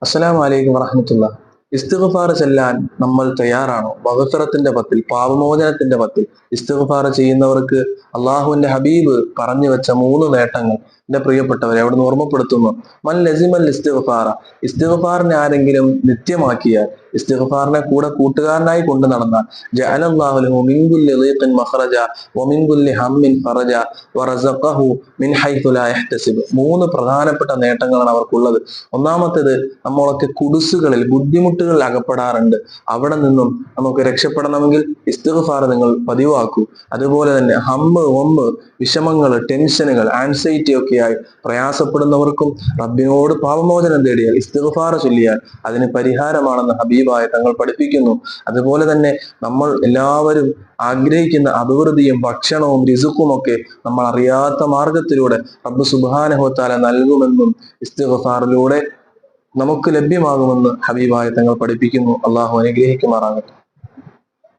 അസ്സലാമു അലൈക്കും വറഹ്മത്തുള്ളാഹി. ഇസ്തിഗ്ഫാർ ചെല്ലാൻ നമ്മൾ തയ്യാറാണോ? മഗ്ഫിറത്തിന്റെ പത്തിൽ, പാപമോചനത്തിന്റെ പത്തിൽ ഇസ്തിഗ്ഫാർ ചെയ്യുന്നവർക്ക് അള്ളാഹുവിന്റെ ഹബീബ് പറഞ്ഞു വെച്ച 3 നേട്ടങ്ങൾ എന്റെ പ്രിയപ്പെട്ടവരെ അവിടുന്ന് ഓർമ്മപ്പെടുത്തുന്നു. മൻ ലസിമൽ ഇസ്തിഗ്ഫാറ, ഇസ്തിഗ്ഫാറിനെ ആരെങ്കിലും നിത്യമാക്കിയാൽ, ഇസ്തിഗ്ഫാറിനെ കൂടെ കൂട്ടുകാരനായി കൊണ്ട് നടന്നാൽ, ജഅലല്ലാഹു ലഹു മിൻ കുല്ലി ളീഖിൻ മഖ്റജ വമിൻ കുല്ലി ഹമ്മിൻ ഫറജ വറസഖഹു മിൻ ഹൈഥു ലാ യഹ്തസിബ്. 3 പ്രധാനപ്പെട്ട നേട്ടങ്ങളാണ് അവർക്കുള്ളത്. ഒന്നാമത്തേത്, നമ്മളൊക്കെ കുടുസുകളിൽ, ബുദ്ധിമുട്ടുകളിൽ അകപ്പെടാറുണ്ട്. അവിടെ നിന്നും നമുക്ക് രക്ഷപ്പെടണമെങ്കിൽ ഇസ്തിഗ്ഫാർ നിങ്ങൾ പതിവാക്കൂ. അതുപോലെ തന്നെ ഹമ്മ്, ഒമ്മ്, വിഷമങ്ങൾ, ടെൻഷനുകൾ, ആൻസൈറ്റി ഒക്കെയായി പ്രയാസപ്പെടുന്നവർക്കും റബ്ബിനോട് പാപമോചനം തേടിയാൽ, ഇസ്തിഗ്ഫാർ ചൊല്ലിയാൽ അതിന് പരിഹാരമാണെന്ന് ഹബീബായ തങ്ങൾ പഠിപ്പിക്കുന്നു. അതുപോലെ തന്നെ നമ്മൾ എല്ലാവരും ആഗ്രഹിക്കുന്ന അഭിവൃദ്ധിയും ഭക്ഷണവും റിസുക്കും ഒക്കെ നമ്മൾ അറിയാത്ത മാർഗത്തിലൂടെ റബ്ബ് സുബ്ഹാനഹു വ തആല നൽകുമെന്നും ഇസ്തിഗ്ഫാറിലൂടെ നമുക്ക് ലഭ്യമാകുമെന്ന് ഹബീബായ തങ്ങൾ പഠിപ്പിക്കുന്നു. അള്ളാഹു അനുഗ്രഹിക്കുമാറാകട്ടെ.